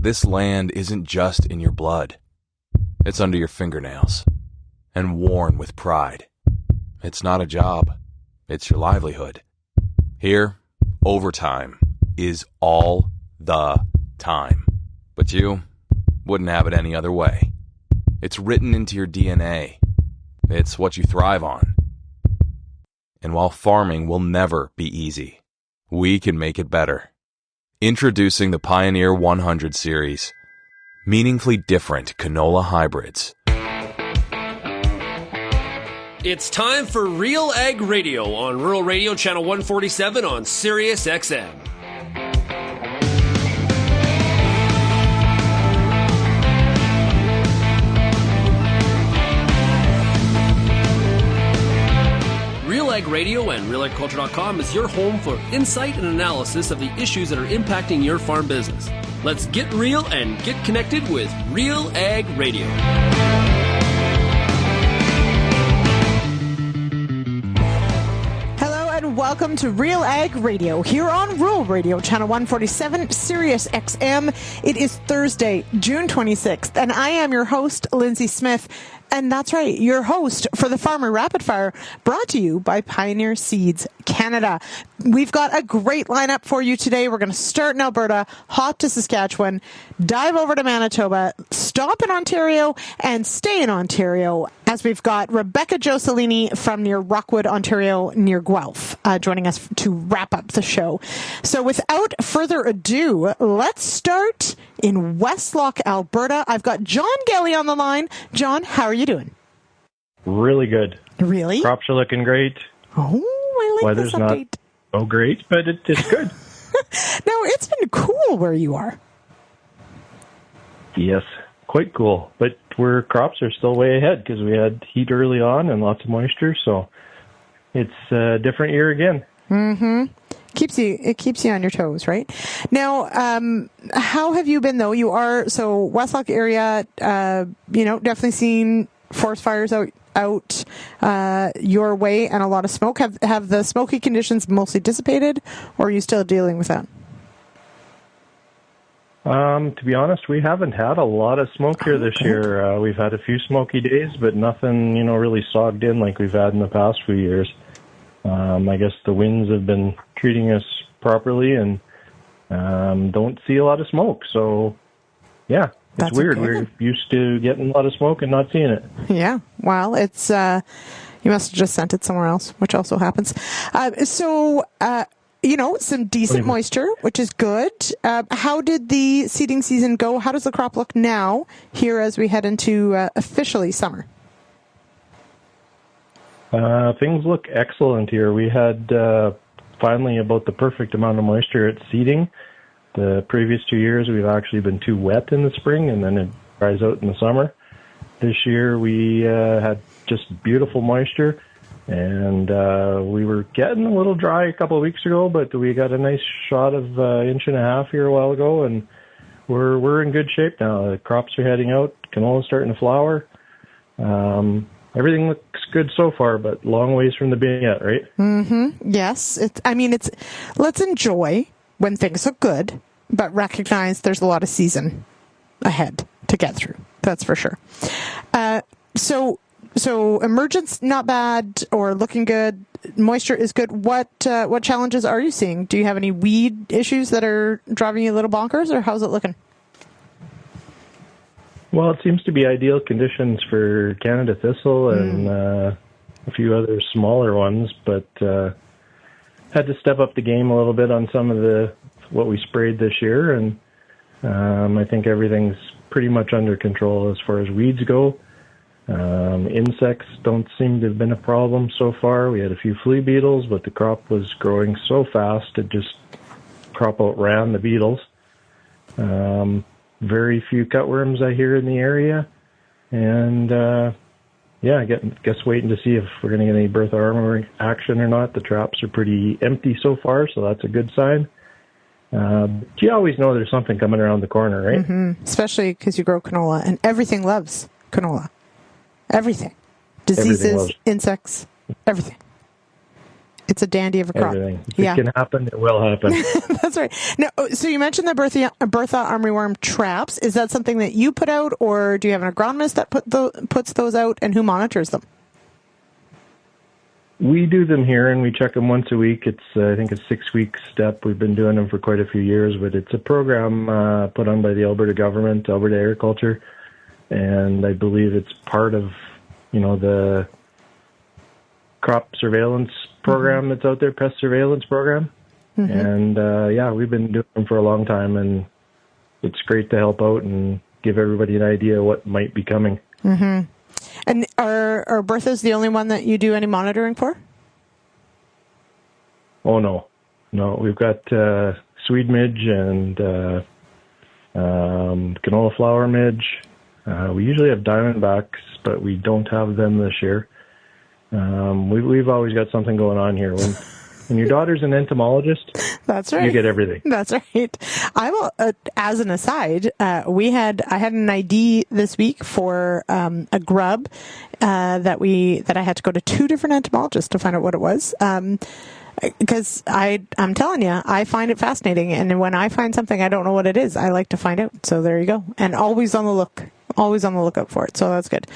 This land isn't just in your blood. It's under your fingernails and worn with pride. It's not a job. It's your livelihood. Here, overtime is all the time. But you wouldn't have it any other way. It's written into your DNA. It's what you thrive on. And while farming will never be easy, we can make it better. Introducing the Pioneer 100 series. Meaningfully different canola hybrids. It's time for RealAg Radio on Rural Radio Channel 147 on Sirius XM. RealAg Radio and RealAgriculture.com is your home for insight and analysis of the issues that are impacting your farm business. Let's get real and get connected with RealAg Radio. Welcome to RealAg Radio here on Rural Radio Channel 147 Sirius XM. It is Thursday, June 26th, and I am your host, Lyndsey Smith. And that's right, your host for the Farmer Rapid Fire, brought to you by Pioneer Seeds Canada. We've got a great lineup for you today. We're going to start in Alberta, hop to Saskatchewan, dive over to Manitoba, stop in Ontario, and stay in Ontario, as we've got Rebecca Jo Cellini from near Rockwood, Ontario, near Guelph, joining us to wrap up the show. So without further ado, let's start in Westlock, Alberta. I've got John Guelly on the line. John, how are you doing? Really good. Really? Crops are looking great. Oh, I like Weather's this update. Not so great, but it's good. Now, it's been cool where you are. Yes, quite cool. But crops are still way ahead because we had heat early on and lots of moisture, so it's a different year again. Mm-hmm. It keeps you on your toes, right? Now, how have you been though? You are Westlock area. Definitely seen forest fires out your way and a lot of smoke. Have the smoky conditions mostly dissipated, or are you still dealing with that? To be honest, we haven't had a lot of smoke here this year. We've had a few smoky days, but nothing, really sogged in like we've had in the past few years. I guess the winds have been treating us properly and don't see a lot of smoke. So, yeah, it's weird. Okay. We're used to getting a lot of smoke and not seeing it. Yeah, well, it's you must have just sent it somewhere else, which also happens. Some decent moisture, which is good. How did the seeding season go? How does the crop look now here as we head into officially summer? Things look excellent here. We had finally about the perfect amount of moisture at seeding. The previous 2 years, we've actually been too wet in the spring, and then it dries out in the summer. This year, we had just beautiful moisture, and we were getting a little dry a couple of weeks ago, but we got a nice shot of 1.5 inches here a while ago, and we're in good shape now. The crops are heading out. Canola's starting to flower. Everything looks good so far, but long ways from the being yet, right? Mm-hmm. Yes. Let's enjoy when things look good, but recognize there's a lot of season ahead to get through. That's for sure. So emergence, not bad or looking good. Moisture is good. What challenges are you seeing? Do you have any weed issues that are driving you a little bonkers, or how's it looking? Well, it seems to be ideal conditions for Canada thistle and a few other smaller ones, but had to step up the game a little bit on some of what we sprayed this year, and I think everything's pretty much under control as far as weeds go. Insects don't seem to have been a problem so far. We had a few flea beetles, but the crop was growing so fast it just crop outran the beetles. Very few cutworms I hear in the area, and I guess waiting to see if we're going to get any birth armor action or not. The traps are pretty empty so far, so that's a good sign. You always know there's something coming around the corner, right? Mm-hmm. Especially because you grow canola, and everything loves canola. Everything. Diseases, insects, everything. It's a dandy of a crop. Everything. If it can happen, it will happen. That's right. Now, so you mentioned the Bertha armyworm traps. Is that something that you put out, or do you have an agronomist that puts those out, and who monitors them? We do them here, and we check them once a week. It's, I think, a 6-week step. We've been doing them for quite a few years, but it's a program put on by the Alberta government, Alberta Agriculture, and I believe it's part of, the crop surveillance program that's out there, pest surveillance program. And, we've been doing them for a long time, and it's great to help out and give everybody an idea what might be coming. And are Bertha's the only one that you do any monitoring for? Oh, no. No, we've got Swede midge and canola flower midge. We usually have diamondbacks, but we don't have them this year. We've always got something going on here. When your daughter's an entomologist, that's right. You get everything. That's right. I will. As an aside, I had an ID this week for a grub that I had to go to 2 different entomologists to find out what it was. Because I'm telling you, I find it fascinating, and when I find something I don't know what it is, I like to find out. So there you go, and always on the lookout for it. So that's good.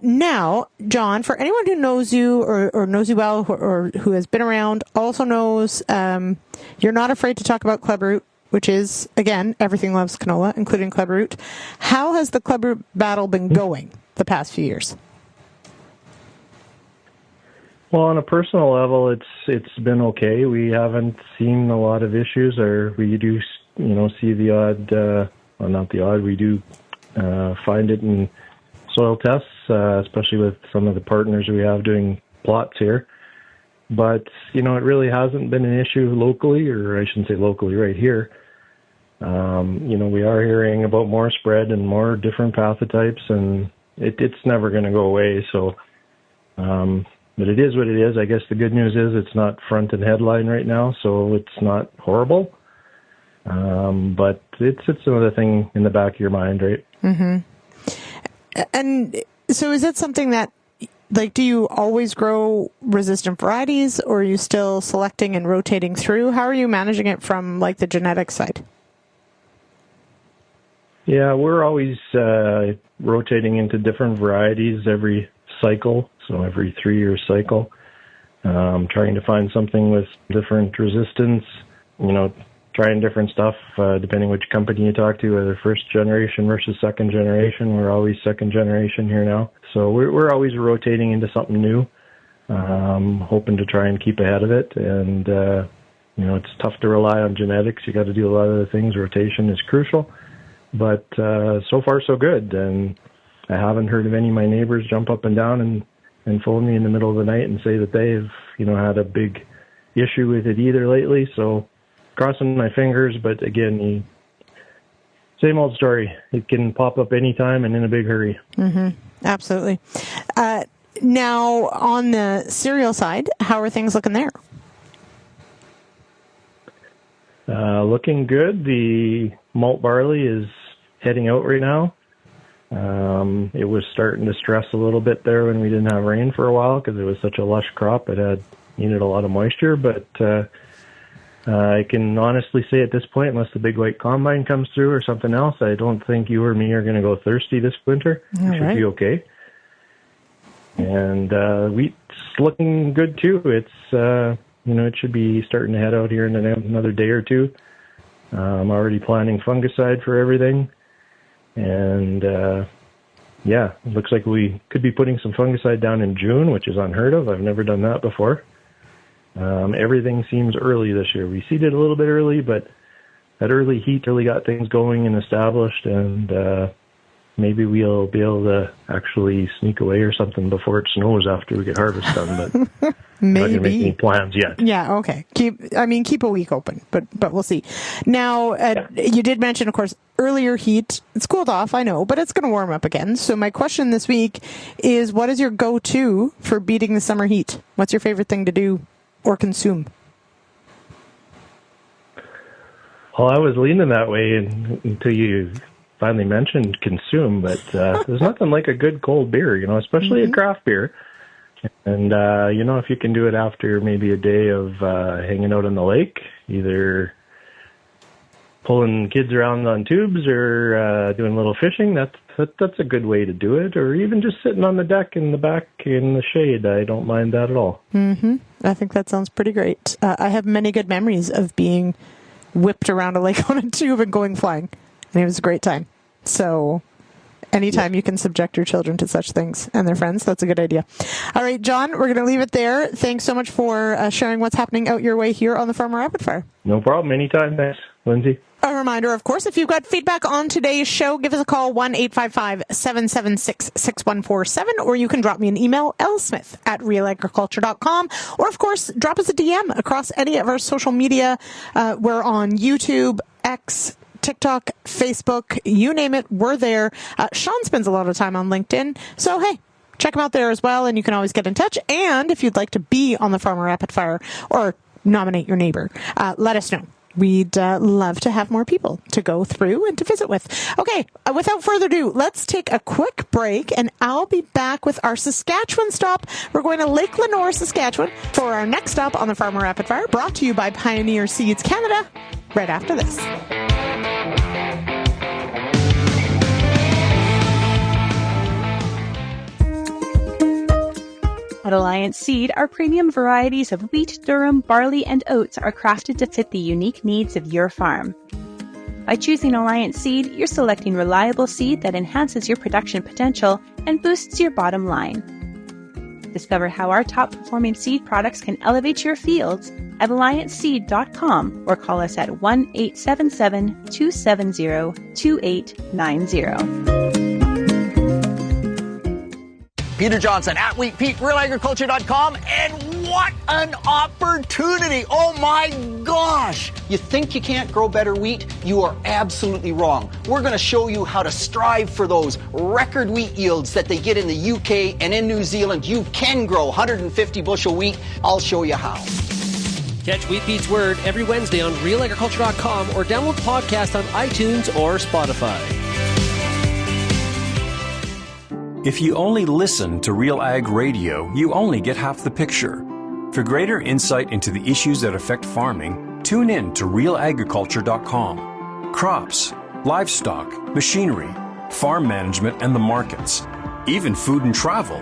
Now, John, for anyone who knows you or knows you well, or who has been around, also knows you're not afraid to talk about clubroot, which is, again, everything loves canola, including clubroot. How has the clubroot battle been going the past few years? Well, on a personal level, it's been okay. We haven't seen a lot of issues, or we do, see the odd, well, not the odd, we do find it in soil tests, especially with some of the partners we have doing plots here. But, it really hasn't been an issue locally, or I shouldn't say locally, right here. We are hearing about more spread and more different pathotypes, and it's never going to go away. So, but it is what it is. I guess the good news is it's not front and headline right now, so it's not horrible. But it's another thing in the back of your mind, right? And so is it something that, do you always grow resistant varieties, or are you still selecting and rotating through? How are you managing it from, the genetic side? Yeah, we're always rotating into different varieties every cycle, so every 3-year cycle. Trying to find something with different resistance, trying different stuff, depending which company you talk to, whether first generation versus second generation. We're always second generation here now. So we're always rotating into something new, hoping to try and keep ahead of it. And, it's tough to rely on genetics. You got to do a lot of the things. Rotation is crucial. But so far, so good. And I haven't heard of any of my neighbors jump up and down and phone me in the middle of the night and say that they've, had a big issue with it either lately. So crossing my fingers, but again, same old story. It can pop up anytime and in a big hurry. Absolutely. Now, on the cereal side, how are things looking there? Looking good. The malt barley is heading out right now. It was starting to stress a little bit there when we didn't have rain for a while because it was such a lush crop. It needed a lot of moisture, but I can honestly say at this point, unless the big white combine comes through or something else, I don't think you or me are going to go thirsty this winter. It should be okay. And wheat's looking good too. It's it should be starting to head out here in another day or two. I'm already planning fungicide for everything. And, it looks like we could be putting some fungicide down in June, which is unheard of. I've never done that before. Everything seems early this year. We seeded a little bit early, but that early heat really got things going and established, and maybe we'll be able to actually sneak away or something before it snows after we get harvest done, but maybe. I'm not going to make any plans yet. Yeah, okay. Keep a week open, but we'll see. Now, you did mention, of course, earlier heat. It's cooled off, I know, but it's going to warm up again. So my question this week is, what is your go-to for beating the summer heat? What's your favorite thing to do or consume? Well, I was leaning that way until you finally mentioned consume, but there's nothing like a good cold beer, especially a craft beer. And, if you can do it after maybe a day of hanging out on the lake, either pulling kids around on tubes or doing a little fishing, that's a good way to do it. Or even just sitting on the deck in the back in the shade. I don't mind that at all. Mm-hmm. I think that sounds pretty great. I have many good memories of being whipped around a lake on a tube and going flying. And it was a great time. So anytime you can subject your children to such things and their friends, that's a good idea. All right, John, we're going to leave it there. Thanks so much for sharing what's happening out your way here on the Farmer Rapid Fire. No problem. Anytime. Thanks, Lyndsey. A reminder, of course, if you've got feedback on today's show, give us a call, 1-855-776-6147, or you can drop me an email, lsmith@realagriculture.com, or, of course, drop us a DM across any of our social media. We're on YouTube, X, TikTok, Facebook, you name it, we're there. Sean spends a lot of time on LinkedIn, so hey, check him out there as well, and you can always get in touch. And if you'd like to be on the Farmer Rapid Fire or nominate your neighbor, let us know. We'd love to have more people to go through and to visit with. Okay, without further ado, let's take a quick break, and I'll be back with our Saskatchewan stop. We're going to Lake Lenore, Saskatchewan, for our next stop on the Farmer Rapid Fire, brought to you by Pioneer Seeds Canada, right after this. At Alliance Seed, our premium varieties of wheat, durum, barley, and oats are crafted to fit the unique needs of your farm. By choosing Alliance Seed, you're selecting reliable seed that enhances your production potential and boosts your bottom line. Discover how our top-performing seed products can elevate your fields at allianceseed.com or call us at 1-877-270-2890. Peter Johnson at WheatPete, RealAgriculture.com, and what an opportunity! Oh my gosh! You think you can't grow better wheat? You are absolutely wrong. We're going to show you how to strive for those record wheat yields that they get in the UK and in New Zealand. You can grow 150 bushel wheat. I'll show you how. Catch WheatPete's Word every Wednesday on RealAgriculture.com or download the podcast on iTunes or Spotify. If you only listen to RealAg Radio, you only get half the picture. For greater insight into the issues that affect farming, tune in to RealAgriculture.com. Crops, livestock, machinery, farm management, and the markets, even food and travel.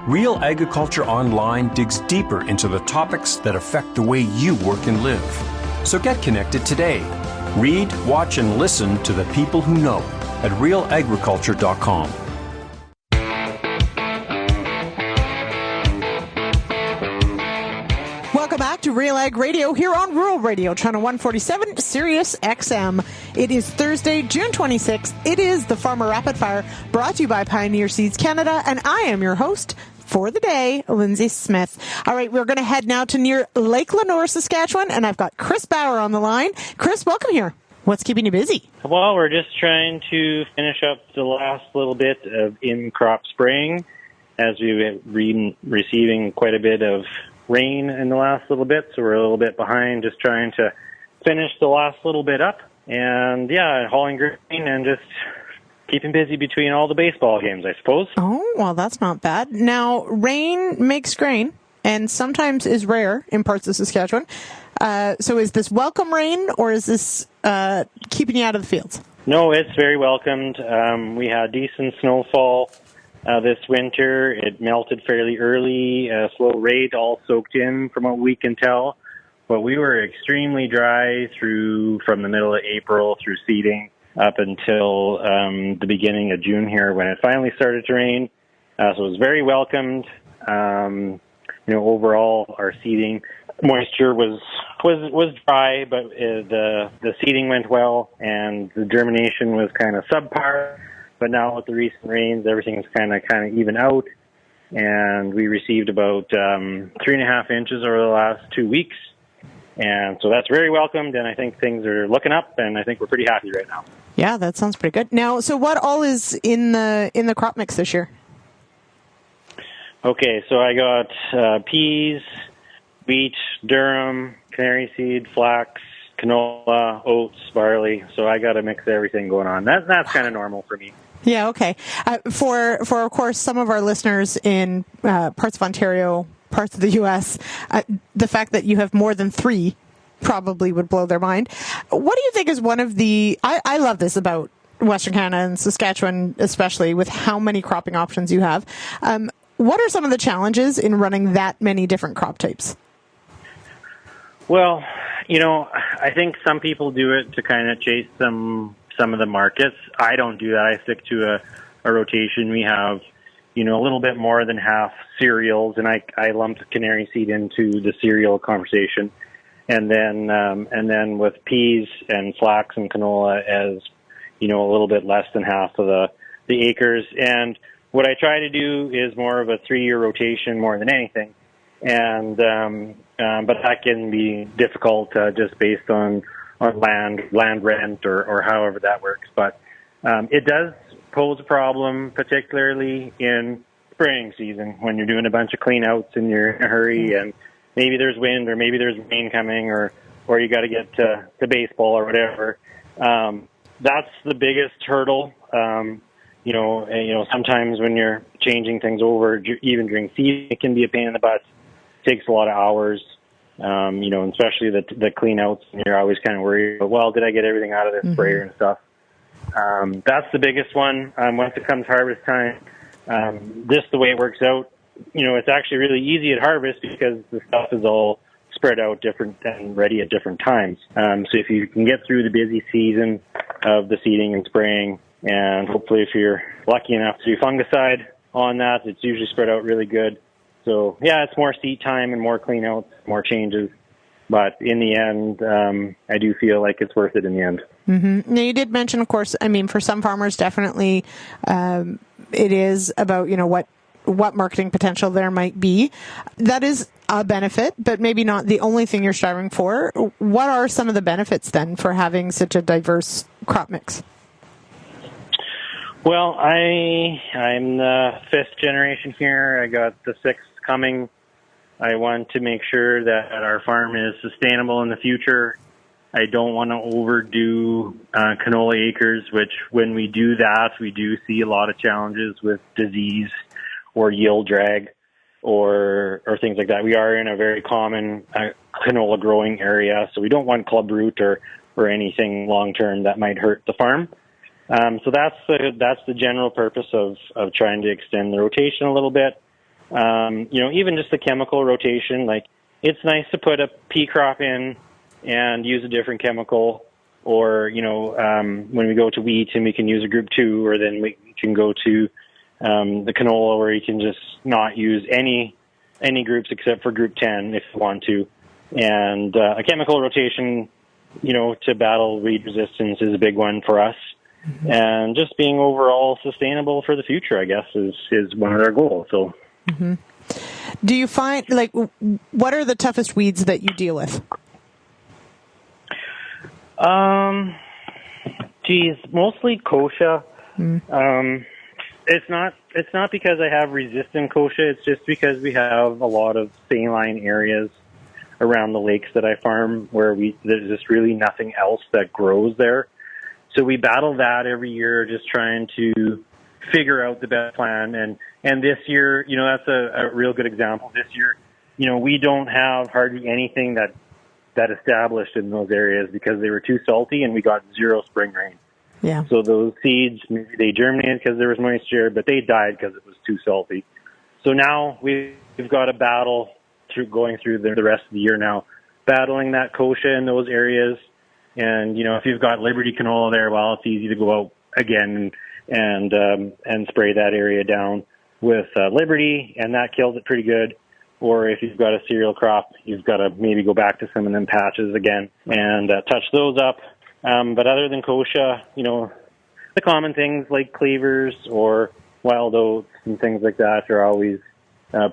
Real Agriculture Online digs deeper into the topics that affect the way you work and live. So get connected today. Read, watch, and listen to the people who know at RealAgriculture.com. Welcome back to RealAg Radio here on Rural Radio, channel 147, Sirius XM. It is Thursday, June 26th. It is the Farmer Rapid Fire, brought to you by Pioneer Seeds Canada, and I am your host for the day, Lyndsey Smith. All right, we're going to head now to near Lake Lenore, Saskatchewan, and I've got Chris Bauer on the line. Chris, welcome here. What's keeping you busy? Well, we're just trying to finish up the last little bit of in-crop spraying, as we've been receiving quite a bit of rain in the last little bit, so we're a little bit behind, just trying to finish the last little bit up. And yeah, hauling grain and just keeping busy between all the baseball games, I suppose. Oh, well, that's not bad. Now, rain makes grain, and sometimes is rare in parts of Saskatchewan. So is this welcome rain, or is this keeping you out of the fields? No, it's very welcomed. We had decent snowfall this winter. It melted fairly early. Slow rate, all soaked in from what we can tell. But we were extremely dry from the middle of April through seeding up until the beginning of June here when it finally started to rain. So it was very welcomed. Overall, our seeding moisture was dry, but the seeding went well, and the germination was kind of subpar. But now with the recent rains, everything's kind of even out, and we received about 3.5 inches over the last 2 weeks, and so that's very welcomed. And I think things are looking up, and I think we're pretty happy right now. Yeah, that sounds pretty good. Now, so what all is in the crop mix this year? Okay, so I got peas, wheat, durum, canary seed, flax, canola, oats, barley. So I got to mix everything going on. That's kind of normal for me. Yeah, okay. For of course, some of our listeners in parts of Ontario, parts of the U.S., the fact that you have more than 3 probably would blow their mind. What do you think is one of the... I love this about Western Canada and Saskatchewan, especially with how many cropping options you have. What are some of the challenges in running that many different crop types? Well, I think some people do it to kind of chase some of the markets. I don't do that. I stick to a rotation. We have, a little bit more than half cereals, and I lumped canary seed into the cereal conversation. And then with peas and flax and canola as, a little bit less than half of the acres. And what I try to do is more of a 3-year rotation more than anything. And, but that can be difficult, just based on land rent or however that works. But, it does pose a problem, particularly in spraying season when you're doing a bunch of clean outs and you're in a hurry and maybe there's wind or maybe there's rain coming or you got to get to baseball or whatever. That's the biggest hurdle. Sometimes when you're changing things over, even during season, it can be a pain in the butt. It takes a lot of hours, especially the clean outs. And you're always kind of worried, well, did I get everything out of this sprayer and stuff? That's the biggest one. Once it comes harvest time, just the way it works out, it's actually really easy at harvest because the stuff is all spread out different and ready at different times. So if you can get through the busy season of the seeding and spraying, and hopefully if you're lucky enough to do fungicide on that, it's usually spread out really good. So yeah, it's more seed time and more clean outs, more changes. But in the end, I do feel like it's worth it in the end. Mm-hmm. Now, you did mention, of course, for some farmers, definitely it is about, what marketing potential there might be. That is a benefit, but maybe not the only thing you're striving for. What are some of the benefits then for having such a diverse crop mix? Well, I'm the 5th generation here. I got the 6th coming. I want to make sure that our farm is sustainable in the future. I don't want to overdo canola acres, which when we do that, we do see a lot of challenges with disease or yield drag or things like that. We are in a very common canola growing area, so we don't want clubroot or anything long term that might hurt the farm. So that's the general purpose of trying to extend the rotation a little bit. Even just the chemical rotation, like it's nice to put a pea crop in and use a different chemical, or when we go to wheat and we can use a group 2, or then we can go to the canola where you can just not use any groups except for group 10 if you want to. And a chemical rotation, to battle weed resistance is a big one for us. Mm-hmm. And just being overall sustainable for the future, I guess, is one of our goals. So, mm-hmm. Do you find, what are the toughest weeds that you deal with? Mostly kochia. It's not because I have resistant kochia. It's just because we have a lot of saline areas around the lakes that I farm where there's just really nothing else that grows there. So we battle that every year, just trying to figure out the best plan. And this year, that's a real good example. This year, we don't have hardly anything that established in those areas because they were too salty and we got 0 spring rain. Yeah. So those seeds, maybe they germinated because there was moisture, but they died because it was too salty. So now we've got a battle going through the rest of the year now, battling that kochia in those areas. And, if you've got Liberty canola there, well, it's easy to go out again and spray that area down with Liberty, and that kills it pretty good. Or if you've got a cereal crop, you've got to maybe go back to some of them patches again and touch those up. But other than kochia, the common things like cleavers or wild oats and things like that are always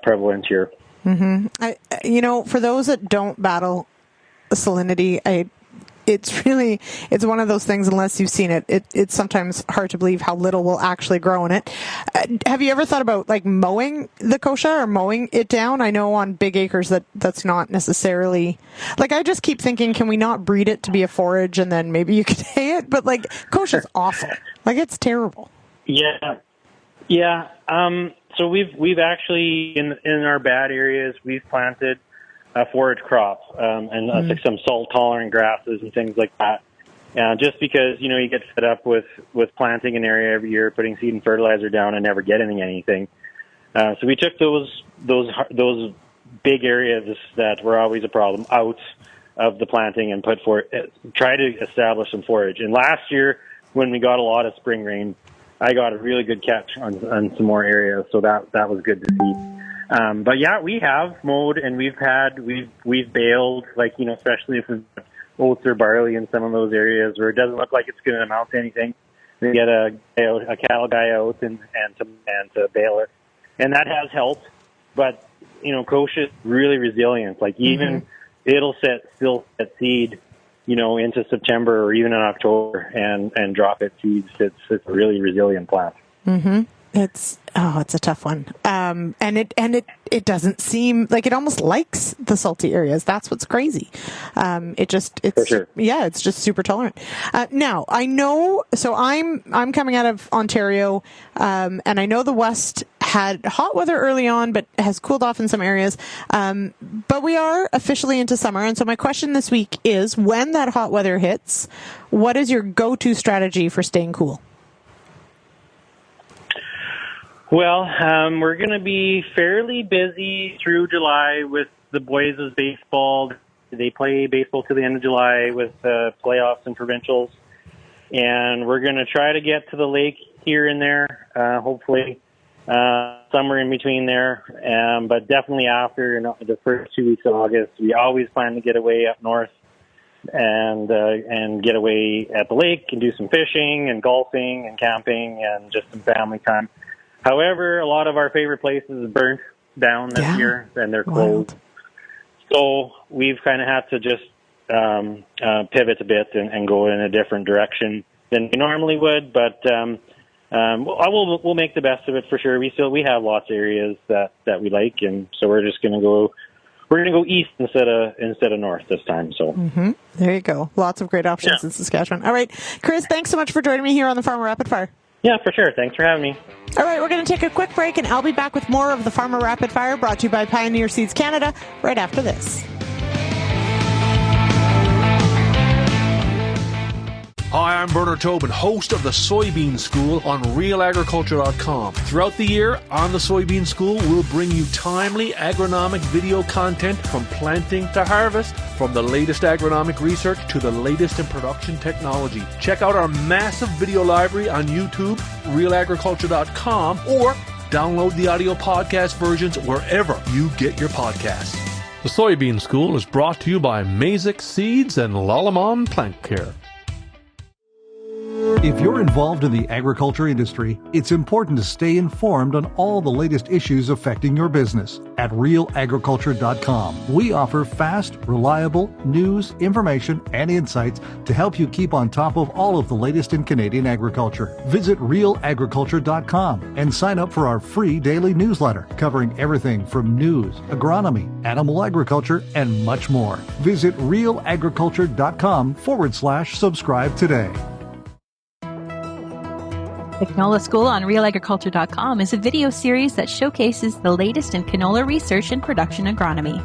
prevalent here. Mm-hmm. For those that don't battle salinity, it's one of those things, unless you've seen it, it's sometimes hard to believe how little will actually grow in it. Have you ever thought about like mowing the kochia or mowing it down? I know on big acres that's not necessarily, like, I just keep thinking, can we not breed it to be a forage and then maybe you could hay it? But like, kochia's awful. Like, it's terrible. Yeah. So we've actually in our bad areas, we've planted a forage crop and like some salt tolerant grasses and things like that. Just because you get fed up with planting an area every year, putting seed and fertilizer down, and never getting anything. So we took those big areas that were always a problem out of the planting and try to establish some forage. And last year, when we got a lot of spring rain, I got a really good catch on some more areas, so that was good to see. But yeah, we have mowed and we've baled, like, especially if we've got oats or barley in some of those areas where it doesn't look like it's going to amount to anything. We get a cattle guy out and to bale it, and that has helped. But kochia is really resilient. Like, even it'll still set seed, into September or even in October and drop its seeds. It's a really resilient plant. Mm-hmm. It's a tough one. And it doesn't seem like, it almost likes the salty areas. That's what's crazy. It's sure. Yeah, it's just super tolerant. Now I know, so I'm coming out of Ontario, and I know the West had hot weather early on, but has cooled off in some areas. But we are officially into summer. And so my question this week is, when that hot weather hits, what is your go-to strategy for staying cool? Well, we're going to be fairly busy through July with the boys' baseball. They play baseball to the end of July with playoffs and provincials. And we're going to try to get to the lake here and there, hopefully somewhere in between there. But definitely after the first 2 weeks of August, we always plan to get away up north and get away at the lake and do some fishing and golfing and camping and just some family time. However, a lot of our favorite places burnt down this year, and they're closed. So we've kind of had to just pivot a bit and go in a different direction than we normally would. But we'll make the best of it for sure. We have lots of areas that we like, and so we're just going to go. We're going to go east instead of north this time. So there you go. Lots of great options in Saskatchewan. All right, Chris, thanks so much for joining me here on the Farmer Rapid Fire. Yeah, for sure. Thanks for having me. All right, we're going to take a quick break, and I'll be back with more of the Farmer Rapid Fire, brought to you by Pioneer Seeds Canada, right after this. Hi, I'm Bernard Tobin, host of the Soybean School on RealAgriculture.com. Throughout the year, on the Soybean School, we'll bring you timely agronomic video content from planting to harvest, from the latest agronomic research to the latest in production technology. Check out our massive video library on YouTube, RealAgriculture.com, or download the audio podcast versions wherever you get your podcasts. The Soybean School is brought to you by Mazix Seeds and Lalamon Plant Care. If you're involved in the agriculture industry, it's important to stay informed on all the latest issues affecting your business. At RealAgriculture.com, we offer fast, reliable news, information, and insights to help you keep on top of all of the latest in Canadian agriculture. Visit RealAgriculture.com and sign up for our free daily newsletter covering everything from news, agronomy, animal agriculture, and much more. Visit RealAgriculture.com/subscribe today. The Canola School on RealAgriculture.com is a video series that showcases the latest in canola research and production agronomy.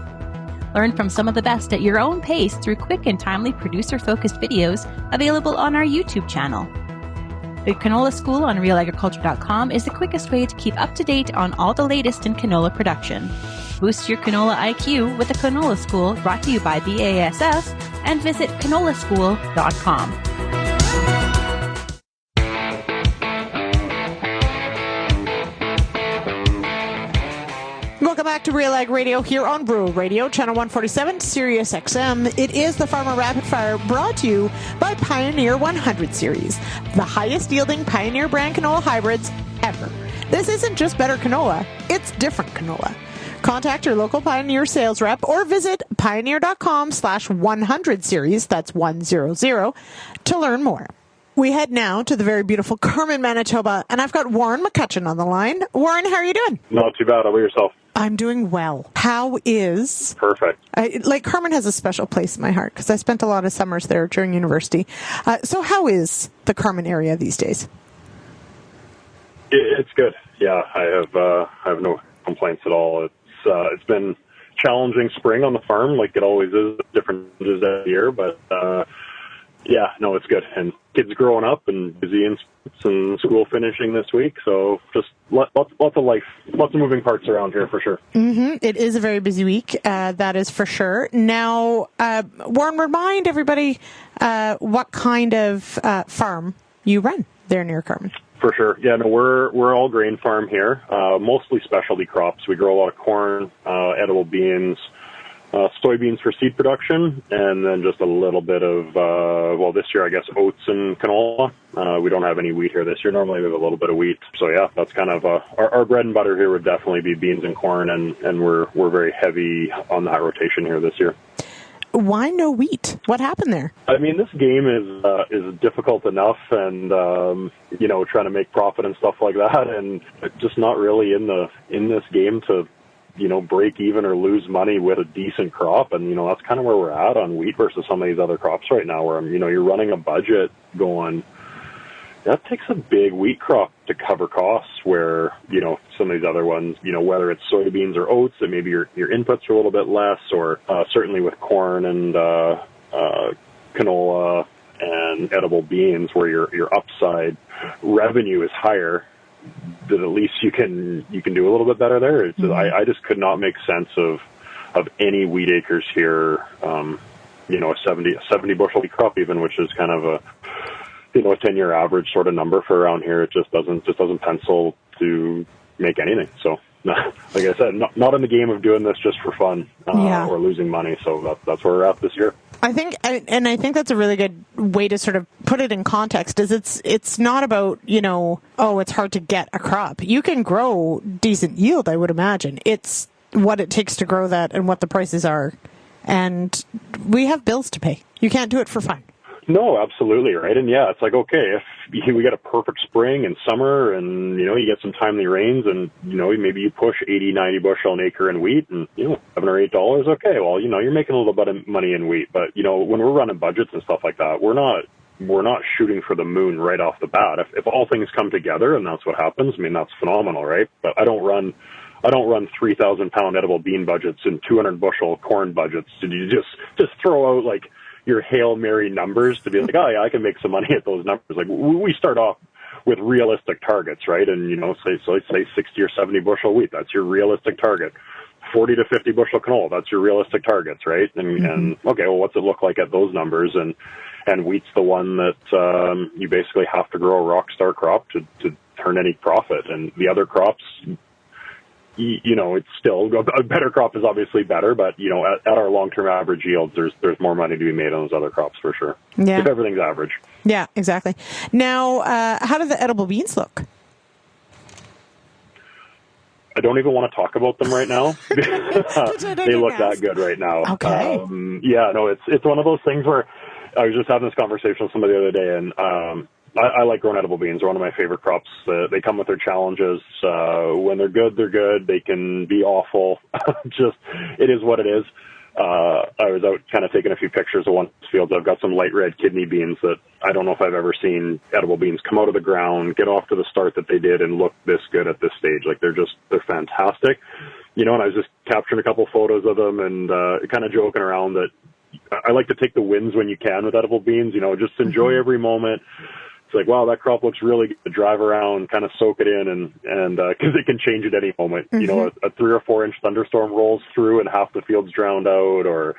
Learn from some of the best at your own pace through quick and timely producer-focused videos available on our YouTube channel. The Canola School on RealAgriculture.com is the quickest way to keep up to date on all the latest in canola production. Boost your canola IQ with the Canola School, brought to you by BASF, and visit canolaschool.com. Welcome back to RealAg Radio here on Rural Radio, Channel 147, Sirius XM. It is the Farmer Rapid Fire, brought to you by Pioneer 100 Series, the highest yielding Pioneer brand canola hybrids ever. This isn't just better canola, it's different canola. Contact your local Pioneer sales rep or visit pioneer.com/100series, that's 100, to learn more. We head now to the very beautiful Carman, Manitoba, and I've got Warren McCutcheon on the line. Warren, how are you doing? Not too bad. How about yourself? I'm doing well. How is... Perfect. Carman has a special place in my heart because I spent a lot of summers there during university. So how is the Carman area these days? It's good. Yeah, I have no complaints at all. It's been challenging spring on the farm, like it always is, different every year, but yeah, no, it's good. And kids growing up and busy in sports and school finishing this week, so just lots of life, lots of moving parts around here for sure. Mm-hmm. It is a very busy week, that is for sure. Now, Warren, remind everybody what kind of farm you run there near Carman. For sure. Yeah, no, we're all grain farm here, mostly specialty crops. We grow a lot of corn, edible beans, soybeans for seed production, and then just a little bit of, this year, I guess, oats and canola. We don't have any wheat here this year. Normally we have a little bit of wheat. So yeah, that's kind of, our bread and butter here would definitely be beans and corn, and we're very heavy on that rotation here this year. Why no wheat? What happened there? I mean, this game is difficult enough, and trying to make profit and stuff like that, and just not really in this game to break even or lose money with a decent crop. And that's kind of where we're at on wheat versus some of these other crops right now, where you're running a budget going, that takes a big wheat crop to cover costs, where some of these other ones, whether it's soybeans or oats, that maybe your inputs are a little bit less, or certainly with corn and canola and edible beans, where your upside revenue is higher, that at least you can do a little bit better there. It's just, I just could not make sense of any wheat acres here, a 70 bushel wheat crop even, which is kind of a 10-year average sort of number for around here. It just doesn't pencil to make anything. So, like I said, not in the game of doing this just for fun or losing money. So that's where we're at this year. I think that's a really good way to sort of put it in context. Is it's not about it's hard to get a crop. You can grow decent yield, I would imagine. It's what it takes to grow that and what the prices are, and we have bills to pay. You can't do it for fun. No, absolutely, right. And yeah, it's like, okay, if we get a perfect spring and summer and, you get some timely rains and, maybe you push 80, 90 bushel an acre in wheat and, $7 or $8, okay, well, you're making a little bit of money in wheat. But, when we're running budgets and stuff like that, we're not shooting for the moon right off the bat. If all things come together and that's what happens, I mean, that's phenomenal, right? But I don't run 3,000 pound edible bean budgets and 200 bushel corn budgets. Did you just throw out like your Hail Mary numbers to be like, oh yeah, I can make some money at those numbers? Like, we start off with realistic targets, right? And, say 60 or 70 bushel wheat, that's your realistic target. 40 to 50 bushel canola, that's your realistic targets, right? And okay, well, what's it look like at those numbers? And wheat's the one that you basically have to grow a rock star crop to turn any profit. And the other crops, it's still a better crop is obviously better, but at our long-term average yields, there's more money to be made on those other crops for sure. Yeah. If everything's average. Yeah, exactly. Now, how do the edible beans look? I don't even want to talk about them right now. They look that good right now. Okay. It's one of those things where I was just having this conversation with somebody the other day, and I like growing edible beans. They're one of my favorite crops. They come with their challenges. When they're good, they're good. They can be awful. It is what it is. I was out kind of taking a few pictures of one of these fields. I've got some light red kidney beans that I don't know if I've ever seen edible beans come out of the ground, get off to the start that they did, and look this good at this stage. Like, they're fantastic. And I was just capturing a couple photos of them and kind of joking around that I like to take the wins when you can with edible beans, just enjoy every moment. It's like, wow, that crop looks really good to drive around, kind of soak it in, and because it can change at any moment. A 3 or 4 inch thunderstorm rolls through and half the field's drowned out, or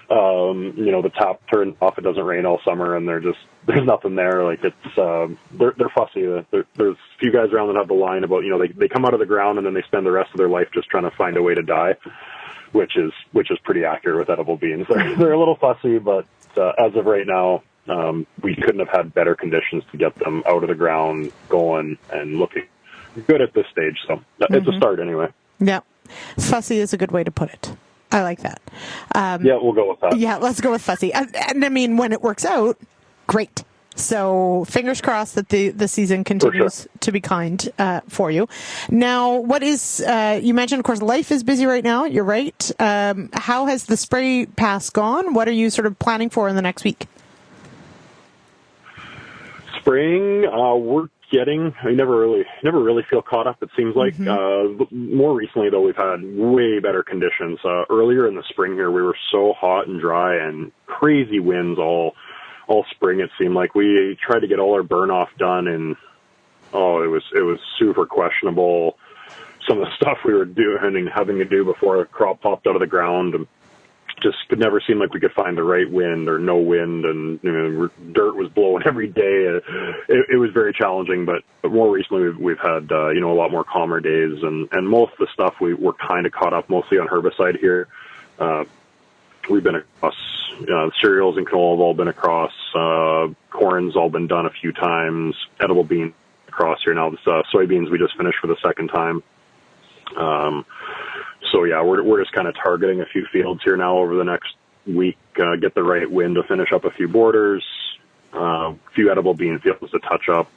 the tap turns off, it doesn't rain all summer, and there's nothing there. Like, it's they're fussy. There's a few guys around that have the line about they come out of the ground and then they spend the rest of their life just trying to find a way to die, which is pretty accurate with edible beans. They're a little fussy, but as of right now, we couldn't have had better conditions to get them out of the ground, going, and looking good at this stage. So it's a start anyway. Yeah. Fussy is a good way to put it. I like that. Yeah, we'll go with that. Yeah, let's go with fussy. And I mean, when it works out, great. So fingers crossed that the season continues to be kind for you. Now, what is, you mentioned, of course, life is busy right now. You're right. How has the spray pass gone? What are you sort of planning for in the next week? Spraying, we're getting, I never really feel caught up, it seems like. More recently, though, we've had way better conditions. Earlier in the spring here, we were so hot and dry and crazy winds all spring. It seemed like we tried to get all our burn off done, and it was super questionable. Some of the stuff we were doing and having to do before a crop popped out of the ground, just could never seem like we could find the right wind or no wind, and dirt was blowing every day. It was very challenging, but more recently we've had a lot more calmer days, and most of the stuff we're kind of caught up mostly on herbicide here. We've been across cereals and canola have all been across. Corn's all been done a few times. Edible beans across here now. Soybeans we just finished for the second time. So yeah, we're just kind of targeting a few fields here now over the next week. Get the right wind to finish up a few borders, a few edible bean fields to touch up,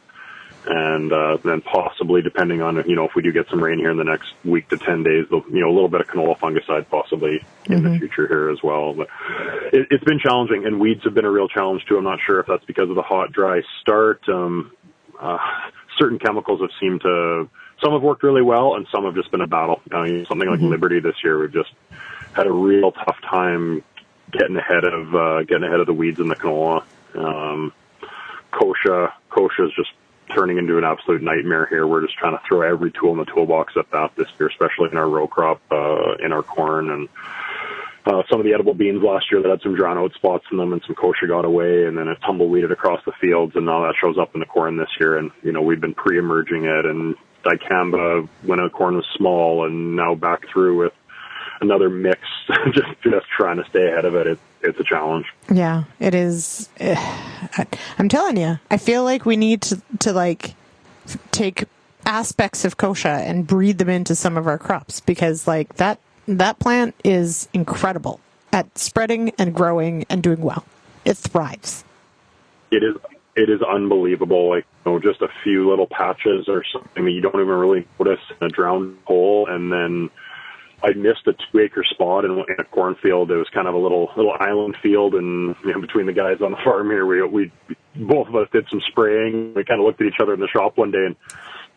and then possibly, depending on if we do get some rain here in the next week to 10 days, a little bit of canola fungicide possibly in the future here as well. But it's been challenging, and weeds have been a real challenge too. I'm not sure if that's because of the hot, dry start. Certain chemicals have seemed to. Some have worked really well, and some have just been a battle. Something like Liberty this year, we've just had a real tough time getting ahead of the weeds in the canola. Kochia is just turning into an absolute nightmare here. We're just trying to throw every tool in the toolbox at that this year, especially in our row crop, in our corn, and some of the edible beans last year that had some drown out spots in them, and some kochia got away, and then it tumbleweeded across the fields, and now that shows up in the corn this year. And we've been pre-emerging it, and dicamba when the corn was small, and now back through with another mix, just trying to stay ahead of it. It's a challenge. Yeah, it is. I'm telling you, I feel like we need to take aspects of kochia and breed them into some of our crops, because that plant is incredible at spreading and growing and doing well. It thrives. It is unbelievable. Just a few little patches or something that you don't even really notice in a drowned hole. And then I missed a 2-acre spot in a cornfield. It was kind of a little island field, and between the guys on the farm here, we both of us did some spraying. We kind of looked at each other in the shop one day and,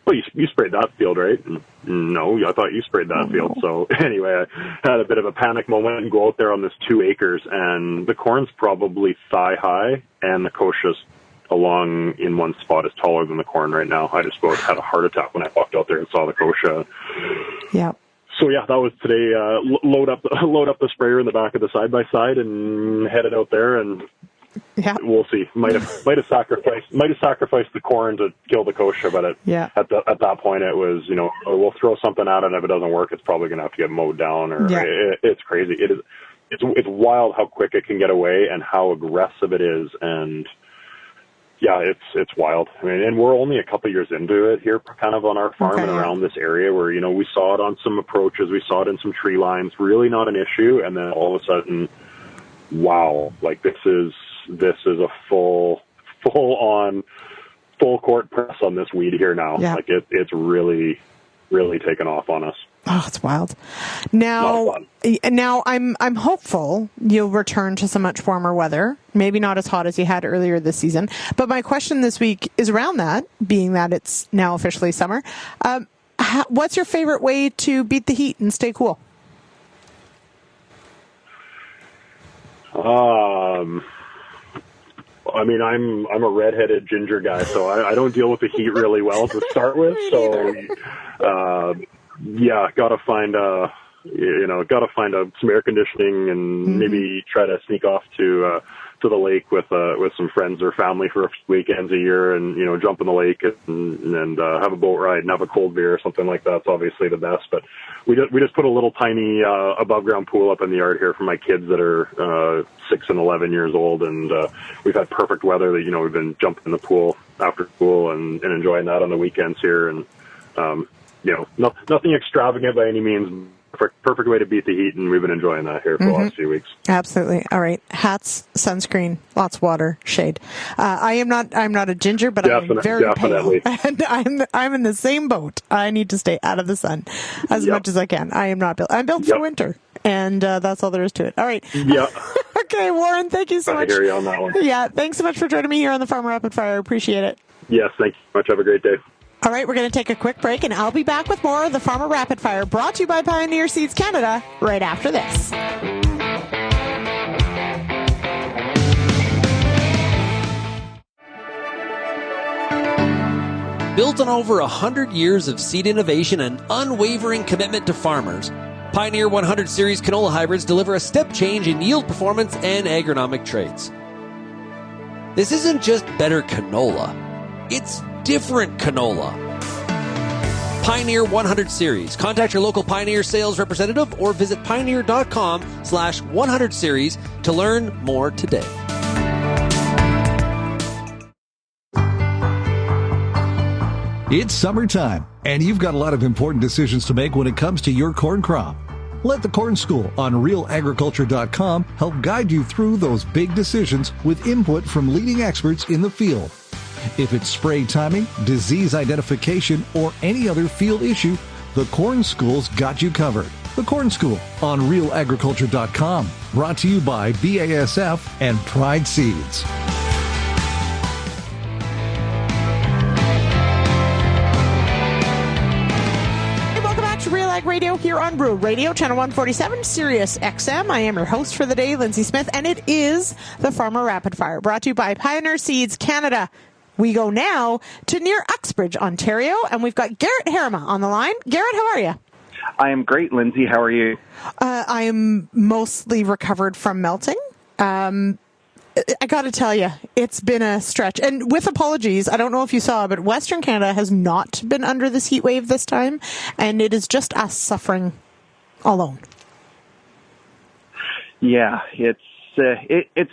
well, you sprayed that field, right? And, no, I thought you sprayed that field. So anyway, I had a bit of a panic moment and go out there on this 2 acres, and the corn's probably thigh high, and the kochia's along in one spot is taller than the corn right now. I just about had a heart attack when I walked out there and saw the kochia. Yeah. So yeah, that was today. Load up the sprayer in the back of the side-by-side and headed out there, and yeah, we'll see. Might have sacrificed the corn to kill the kochia, but at that point it was, we'll throw something at it, and if it doesn't work, it's probably going to have to get mowed down. It's crazy. It's wild how quick it can get away and how aggressive it is, and yeah, it's wild. I mean, and we're only a couple years into it here, kind of on our farm and around this area, where we saw it on some approaches, we saw it in some tree lines, really not an issue, and then all of a sudden, wow, this is a full court press on this weed here now. Yeah. It's really taken off on us. Oh, it's wild. Now I'm hopeful you'll return to some much warmer weather. Maybe not as hot as you had earlier this season. But my question this week is around that, being that it's now officially summer. What's your favorite way to beat the heat and stay cool? I mean, I'm a redheaded ginger guy, so I don't deal with the heat really well to start with. So, yeah, gotta find some air conditioning, and maybe try to sneak off to the lake with some friends or family for a few weekends a year, and jump in the lake and have a boat ride and have a cold beer or something like that's obviously the best. But we just put a little tiny above ground pool up in the yard here for my kids that are 6 and 11 years old, and we've had perfect weather that we've been jumping in the pool after school and enjoying that on the weekends here, and nothing extravagant by any means, perfect way to beat the heat, and we've been enjoying that here for the last few weeks. Absolutely. All right. Hats, sunscreen, lots of water, shade. I'm not a ginger, but I'm very pale. And I'm in the same boat. I need to stay out of the sun as much as I can. I am not built. I'm built for winter. And that's all there is to it. All right. Yeah. Okay, Warren, thank you so much. I hear you on that one. Yeah, thanks so much for joining me here on the Farmer Rapid Fire. Appreciate it. Yes, thank you so much. Have a great day. All right, we're going to take a quick break, and I'll be back with more of the Farmer Rapid Fire, brought to you by Pioneer Seeds Canada, right after this. Built on over 100 years of seed innovation and unwavering commitment to farmers, Pioneer 100 Series canola hybrids deliver a step change in yield performance and agronomic traits. This isn't just better canola, it's different canola. Pioneer 100 Series. Contact your local Pioneer sales representative or visit pioneer.com/100 series to learn more today. It's summertime, and you've got a lot of important decisions to make when it comes to your corn crop. Let the Corn School on RealAgriculture.com help guide you through those big decisions with input from leading experts in the field. If it's spray timing, disease identification, or any other field issue, the Corn School's got you covered. The Corn School on RealAgriculture.com. Brought to you by BASF and Pride Seeds. RealAg Radio here on Rural Radio, Channel 147, Sirius XM. I am your host for the day, Lyndsey Smith, and it is the Farmer Rapid Fire, brought to you by Pioneer Seeds Canada. We go now to near Uxbridge, Ontario, and we've got Gerrit Herrema on the line. Gerrit, how are you? I am great, Lyndsey. How are you? I am mostly recovered from melting. I got to tell you, it's been a stretch. And with apologies, I don't know if you saw, but Western Canada has not been under this heat wave this time, and it is just us suffering alone. Yeah, it's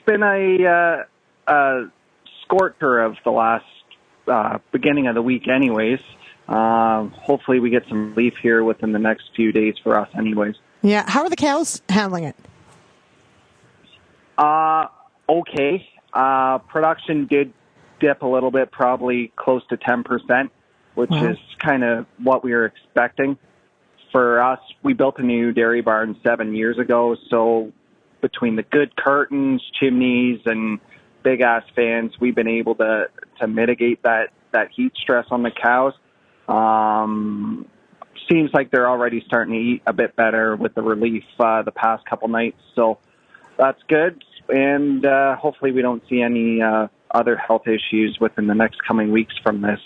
been a scorcher of the last beginning of the week anyways. Hopefully we get some relief here within the next few days for us anyways. Yeah. How are the cows handling it? Okay. Production did dip a little bit, probably close to 10%, which is kind of what we were expecting. For us, we built a new dairy barn 7 years ago, so between the good curtains, chimneys, and big-ass fans, we've been able to mitigate that heat stress on the cows. Seems like they're already starting to eat a bit better with the relief the past couple nights, so that's good. And hopefully we don't see any other health issues within the next coming weeks from this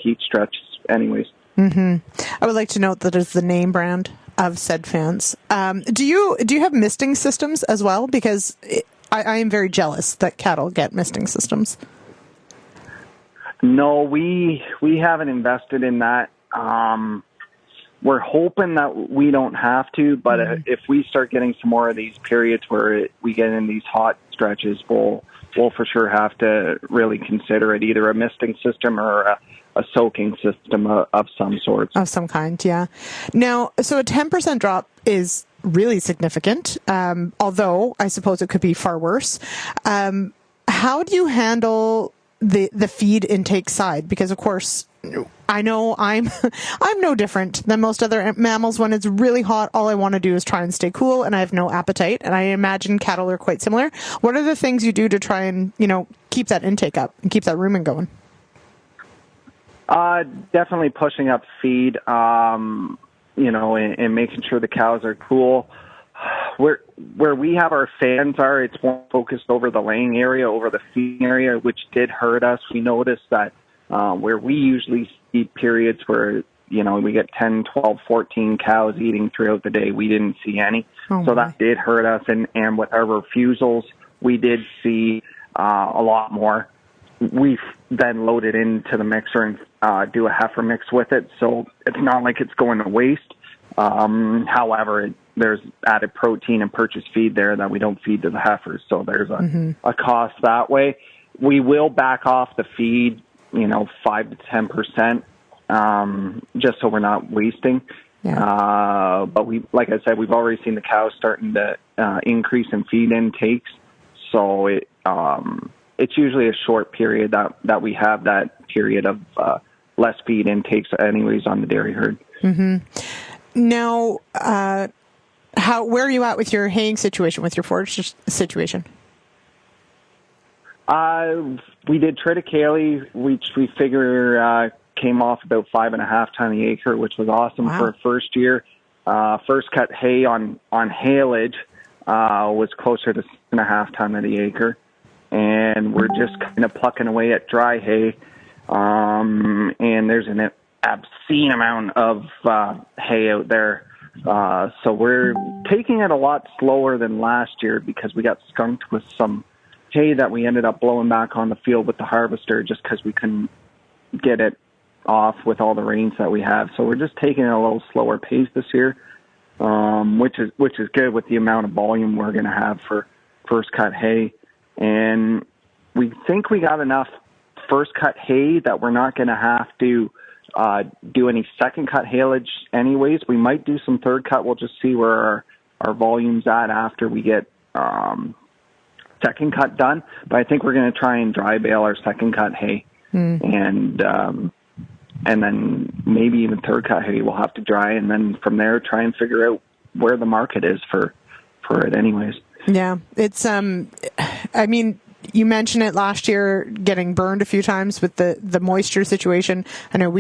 heat stretch anyways. Mm-hmm. I would like to note that it's the name brand of said fans. Do you have misting systems as well? Because I am very jealous that cattle get misting systems. No, we haven't invested in that. We're hoping that we don't have to, but if we start getting some more of these periods where we get in these hot stretches, we'll for sure have to really consider it, either a misting system or a soaking system of some sort. Of some kind, yeah. Now, so a 10% drop is really significant, although I suppose it could be far worse. How do you handle the feed intake side? Because, of course, I know I'm no different than most other mammals. When it's really hot, all I want to do is try and stay cool, and I have no appetite. And I imagine cattle are quite similar. What are the things you do to try and, keep that intake up and keep that rumen going? Definitely pushing up feed, and making sure the cows are cool. Where we have our fans are, it's more focused over the laying area, over the feeding area, which did hurt us. We noticed that where we usually see periods where, we get 10, 12, 14 cows eating throughout the day, we didn't see any. So that did hurt us. And with our refusals, we did see a lot more. We've then loaded into the mixer and do a heifer mix with it. So it's not like it's going to waste. However, there's added protein and purchased feed there that we don't feed to the heifers. So there's a cost that way. We will back off the feed, 5 to 10%, just so we're not wasting. Yeah. But like I said, we've already seen the cows starting to increase in feed intakes. So it's usually a short period that we have that period of less feed intakes anyways on the dairy herd. Mm-hmm. Now, where are you at with your haying situation, with your forage situation? We did triticale, which we figure came off about 5.5 ton the acre, which was awesome for a first year. First cut hay on haylage was closer to 6.5 ton of the acre. And we're just kind of plucking away at dry hay. And there's an obscene amount of hay out there. So we're taking it a lot slower than last year because we got skunked with some hay that we ended up blowing back on the field with the harvester just because we couldn't get it off with all the rains that we have. So we're just taking it a little slower pace this year, which is good with the amount of volume we're going to have for first cut hay. And we think we got enough first cut hay that we're not going to have to do any second cut haylage anyways. We might do some third cut. We'll just see where our volume's at after we get second cut done. But I think we're going to try and dry bale our second cut hay. And then maybe even third cut hay we'll have to dry, and then from there try and figure out where the market is for it anyways. Yeah, it's I mean, you mentioned it last year, getting burned a few times with the moisture situation. I know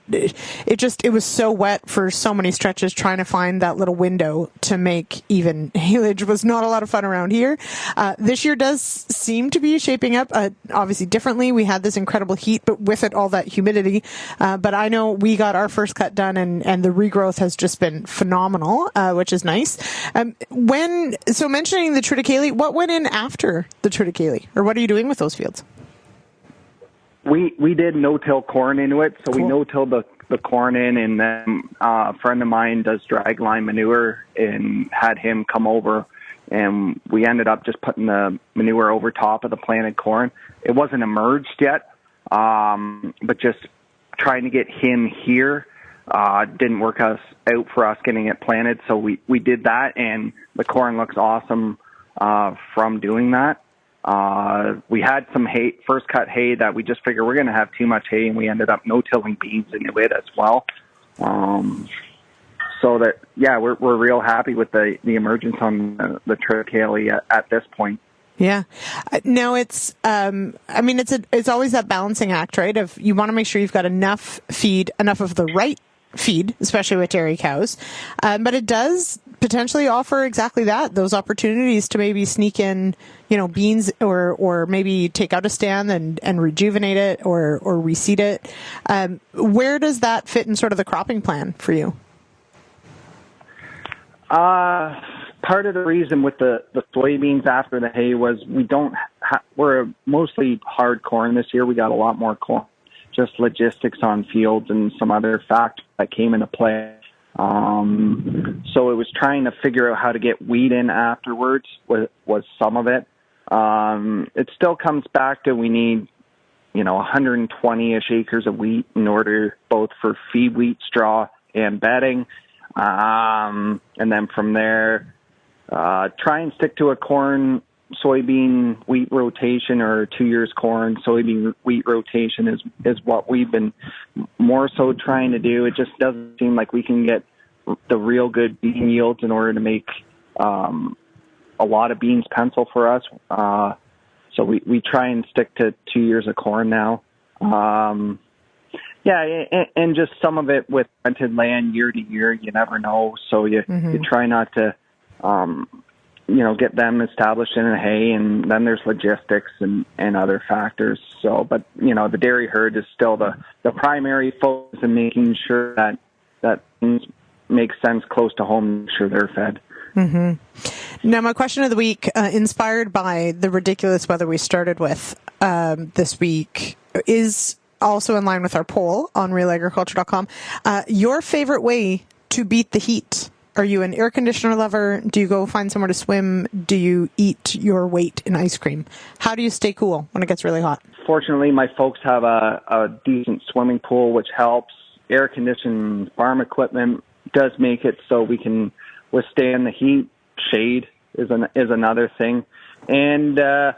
it was so wet for so many stretches. Trying to find that little window to make even haylage was not a lot of fun around here. This year does seem to be shaping up obviously differently. We had this incredible heat, but with it all that humidity. But I know we got our first cut done, and the regrowth has just been phenomenal, which is nice. So mentioning the triticale, what went in after the triticale, or what are you doing with those fields? We did no-till corn into it, so we no-tilled the corn in, and then a friend of mine does dragline manure and had him come over, and we ended up just putting the manure over top of the planted corn. It wasn't emerged yet, but just trying to get him here didn't work out for us getting it planted, so we did that, and the corn looks awesome from doing that. We had some hay, first cut hay that we just figured we're going to have too much hay, and we ended up no-tilling beans into it as well. So that, yeah, we're real happy with the emergence on the triticale at this point. Yeah. No, it's, it's always that balancing act, right? Of you want to make sure you've got enough feed, enough of the right feed, especially with dairy cows. But it does potentially offer exactly that, those opportunities to maybe sneak in, beans or maybe take out a stand and rejuvenate it or reseed it. Where does that fit in sort of the cropping plan for you? Part of the reason with the soybeans after the hay was we're mostly hard corn this year. We got a lot more corn. Just logistics on fields and some other factors that came into play. So it was trying to figure out how to get wheat in afterwards was some of it. It still comes back to we need, 120-ish acres of wheat in order both for feed wheat, straw, and bedding. And then from there, try and stick to a corn soybean wheat rotation, or 2 years corn soybean wheat rotation is what we've been more so trying to do. It just doesn't seem like we can get the real good bean yields in order to make a lot of beans pencil for us. So we try and stick to 2 years of corn now. And just some of it with rented land year to year, you never know. So you try not to get them established in a hay, and then there's logistics and other factors. So, but, the dairy herd is still the primary focus in making sure that things make sense close to home, make sure they're fed. Mm-hmm. Now, my question of the week, inspired by the ridiculous weather we started with this week, is also in line with our poll on RealAgriculture.com. Your favorite way to beat the heat? Are you an air conditioner lover? Do you go find somewhere to swim? Do you eat your weight in ice cream? How do you stay cool when it gets really hot? Fortunately, my folks have a decent swimming pool, which helps. Air conditioned farm equipment does make it so we can withstand the heat. Shade is another thing. And a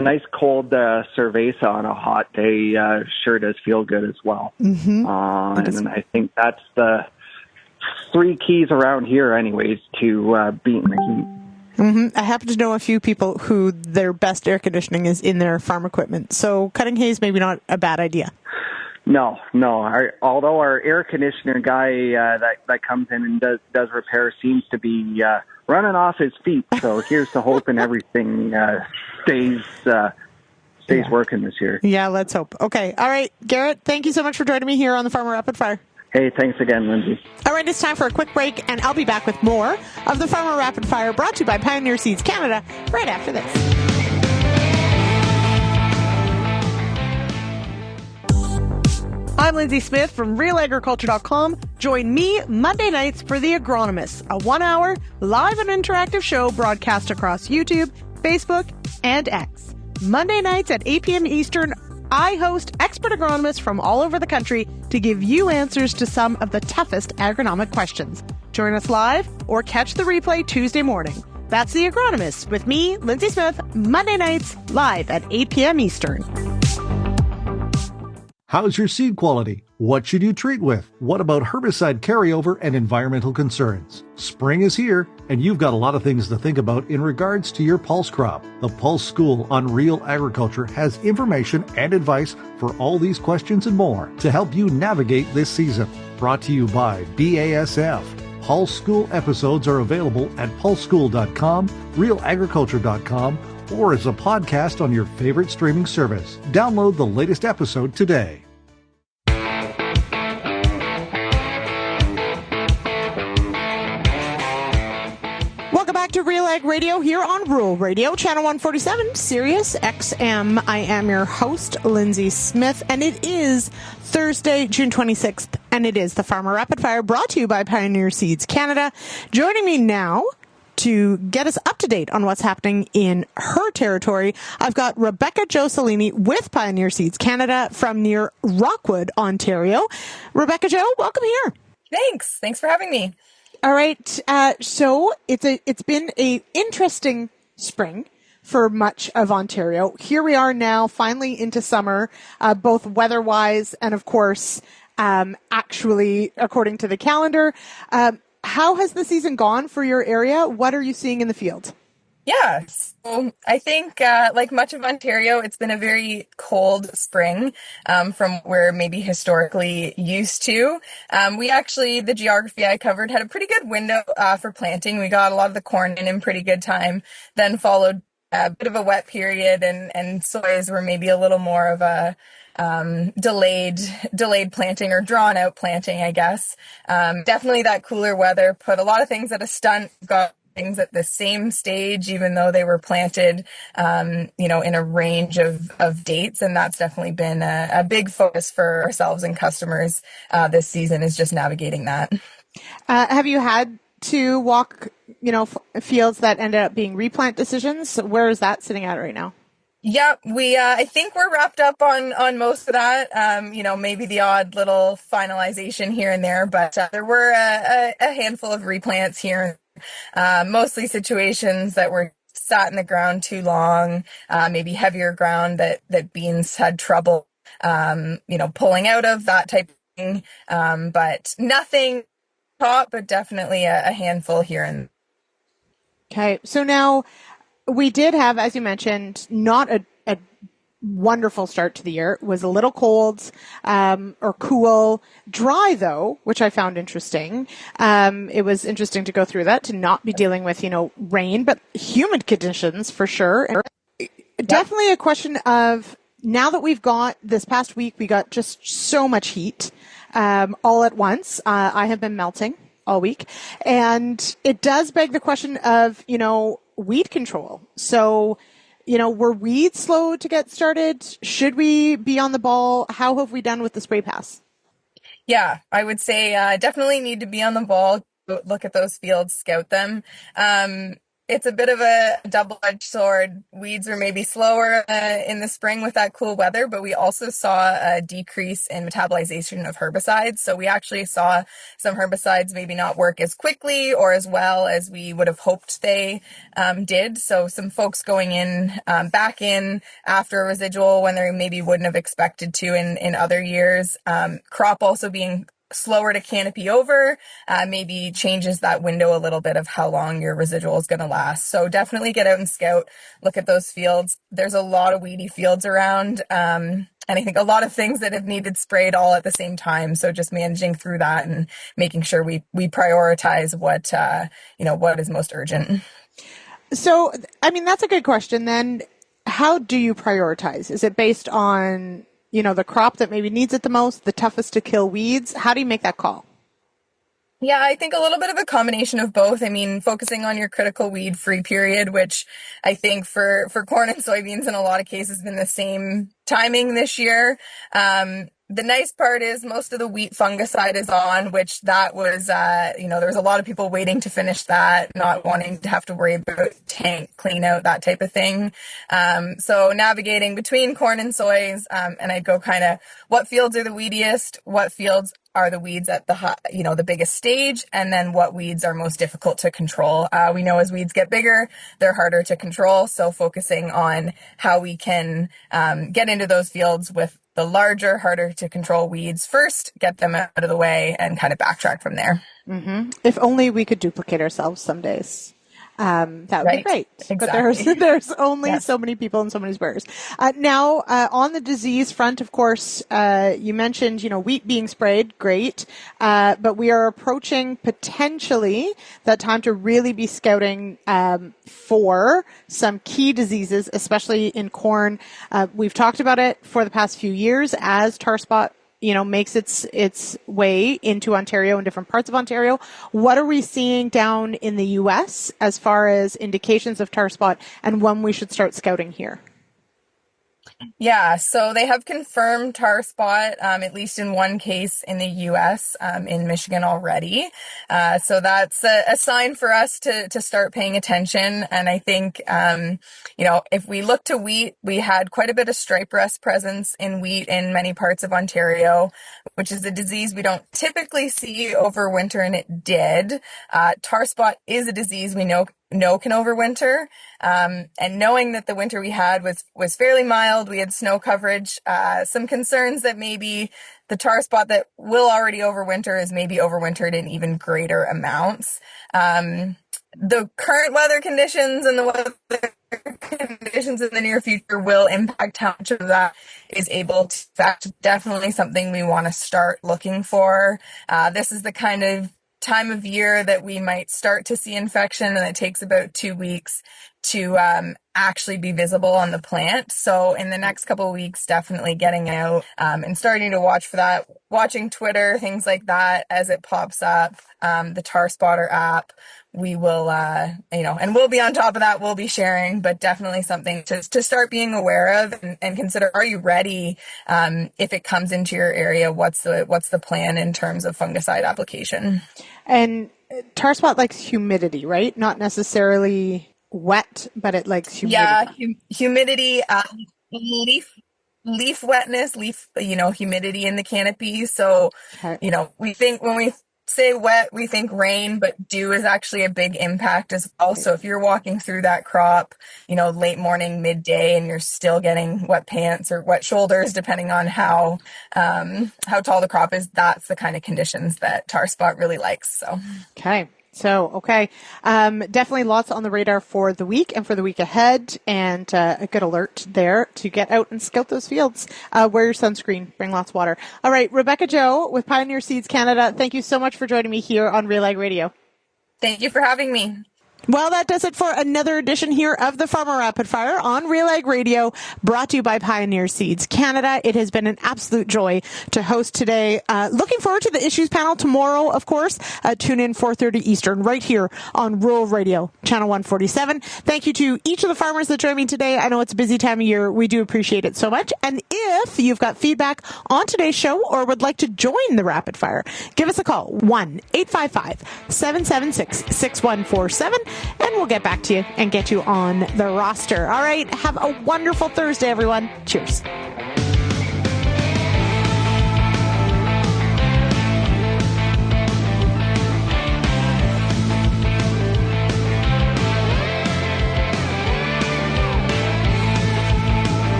nice cold cerveza on a hot day sure does feel good as well. Mm-hmm. And I think that's the 3 keys around here anyways to beating the heat. Mm-hmm. I happen to know a few people who their best air conditioning is in their farm equipment. So cutting hay is maybe not a bad idea. No. Although our air conditioner guy that comes in and does repairs seems to be running off his feet. So here's to hoping everything stays working this year. Yeah, let's hope. Okay. All right. Gerrit, thank you so much for joining me here on the Farmer Rapid Fire. Hey, thanks again, Lyndsey. All right, it's time for a quick break, and I'll be back with more of the Farmer Rapid Fire brought to you by Pioneer Seeds Canada right after this. I'm Lyndsey Smith from RealAgriculture.com. Join me Monday nights for The Agronomist, a 1-hour live and interactive show broadcast across YouTube, Facebook, and X. Monday nights at 8 p.m. Eastern, I host expert agronomists from all over the country to give you answers to some of the toughest agronomic questions. Join us live or catch the replay Tuesday morning. That's The Agronomist with me, Lyndsey Smith, Monday nights live at 8 p.m. Eastern. How's your seed quality? What should you treat with? What about herbicide carryover and environmental concerns? Spring is here, and you've got a lot of things to think about in regards to your pulse crop. The Pulse School on Real Agriculture has information and advice for all these questions and more to help you navigate this season. Brought to you by BASF. Pulse School episodes are available at pulseschool.com, realagriculture.com, or as a podcast on your favorite streaming service. Download the latest episode today. Welcome back to RealAg Radio here on Rural Radio, Channel 147, Sirius XM. I am your host, Lyndsey Smith, and it is Thursday, June 26th, and it is the Farmer Rapid Fire brought to you by Pioneer Seeds Canada. Joining me now to get us up to date on what's happening in her territory, I've got Rebecca Jo Cellini with Pioneer Seeds Canada from near Rockwood, Ontario. Rebecca Jo, welcome here. Thanks for having me. All right. So it's been a interesting spring for much of Ontario. Here we are now, finally into summer, both weather-wise and, of course, actually according to the calendar. How has the season gone for your area? What are you seeing in the field? Yeah, so I think like much of Ontario, it's been a very cold spring from where maybe historically used to. The geography I covered had a pretty good window for planting. We got a lot of the corn in pretty good time, then followed a bit of a wet period, and soys were maybe a little more of a delayed planting or drawn out planting, I guess. Definitely that cooler weather put a lot of things at a stunt, got things at the same stage, even though they were planted, in a range of dates. And that's definitely been a big focus for ourselves and customers this season, is just navigating that. Have you had to walk, fields that ended up being replant decisions? Where is that sitting at right now? Yep, I think we're wrapped up on most of that. Maybe the odd little finalization here and there, but there were a handful of replants here. Mostly situations that were sat in the ground too long, maybe heavier ground that beans had trouble, pulling out of, that type of thing. But nothing top, but definitely a handful here and there. Okay, so now we did have, as you mentioned, not a wonderful start to the year. It was a little cold or cool, dry though, which I found interesting. It was interesting to go through that, to not be dealing with, rain, but humid conditions for sure. Definitely a question of, now that we've got this past week, we got just so much heat all at once. I have been melting all week, and it does beg the question of, weed control. So, were weeds slow to get started? Should we be on the ball? How have we done with the spray pass? Yeah, I would say definitely need to be on the ball. Look at those fields, scout them. it's a bit of a double-edged sword. Weeds were maybe slower in the spring with that cool weather, but we also saw a decrease in metabolization of herbicides. So we actually saw some herbicides maybe not work as quickly or as well as we would have hoped they did. So some folks going in, back in after a residual when they maybe wouldn't have expected to in other years. Crop also being slower to canopy over, maybe changes that window a little bit of how long your residual is going to last. So definitely get out and scout, look at those fields. There's a lot of weedy fields around, and I think a lot of things that have needed sprayed all at the same time. So just managing through that and making sure we prioritize what is most urgent. So, I mean, that's a good question. Then how do you prioritize? Is it based on the crop that maybe needs it the most, the toughest to kill weeds? How do you make that call? Yeah, I think a little bit of a combination of both. I mean, focusing on your critical weed free period, which I think for corn and soybeans in a lot of cases has been the same timing this year. The nice part is most of the wheat fungicide is on, which that was, there was a lot of people waiting to finish that, not wanting to have to worry about tank clean out, that type of thing. So navigating between corn and soys, and I'd go kind of what fields are the weediest, what fields are the weeds at the biggest stage, and then what weeds are most difficult to control. We know as weeds get bigger, they're harder to control. So focusing on how we can get into those fields with the larger, harder to control weeds first, get them out of the way, and kind of backtrack from there. Mm-hmm. If only we could duplicate ourselves some days. That would be great. Exactly. But there's only so many people and so many sprayers. Now, on the disease front, of course, you mentioned, wheat being sprayed, great. But we are approaching potentially that time to really be scouting for some key diseases, especially in corn. We've talked about it for the past few years as tar spot makes its way into Ontario and different parts of Ontario. What are we seeing down in the U.S. as far as indications of tar spot and when we should start scouting here? Yeah, so they have confirmed tar spot, at least in one case in the U.S., in Michigan already. So that's a sign for us to start paying attention. And I think, if we look to wheat, we had quite a bit of stripe rust presence in wheat in many parts of Ontario, which is a disease we don't typically see over winter, and it did. Tar spot is a disease we know can overwinter. And knowing that the winter we had was fairly mild, we had snow coverage, some concerns that maybe the tar spot that will already overwinter is maybe overwintered in even greater amounts. The current weather conditions and the weather conditions in the near future will impact how much of that is able to. That's definitely something we want to start looking for. This is the kind of time of year that we might start to see infection, and it takes about 2 weeks to actually be visible on the plant. So in the next couple of weeks, definitely getting out and starting to watch for that, watching Twitter, things like that as it pops up, the Tar Spotter app. We will, and we'll be on top of that. We'll be sharing, but definitely something to start being aware of and consider. Are you ready? If it comes into your area, what's the plan in terms of fungicide application? And tar spot likes humidity, right? Not necessarily wet, but it likes humidity. Yeah, humidity, leaf wetness, humidity in the canopy. So, we think when we say wet, we think rain, but dew is actually a big impact as well. So if you're walking through that crop, late morning, midday, and you're still getting wet pants or wet shoulders, depending on how tall the crop is, that's the kind of conditions that tar spot really likes. So, okay. Definitely lots on the radar for the week and for the week ahead, and a good alert there to get out and scout those fields. Wear your sunscreen, bring lots of water. All right, Rebecca Joe with Pioneer Seeds Canada, thank you so much for joining me here on RealAg Radio. Thank you for having me. Well, that does it for another edition here of the Farmer Rapid Fire on RealAg Radio, brought to you by Pioneer Seeds Canada. It has been an absolute joy to host today. Looking forward to the issues panel tomorrow, of course. Tune in 4:30 Eastern right here on Rural Radio, Channel 147. Thank you to each of the farmers that joined me today. I know it's a busy time of year. We do appreciate it so much. And if you've got feedback on today's show or would like to join the Rapid Fire, give us a call, 1-855-776-6147. and we'll get back to you and get you on the roster. All right. Have a wonderful Thursday, everyone. Cheers.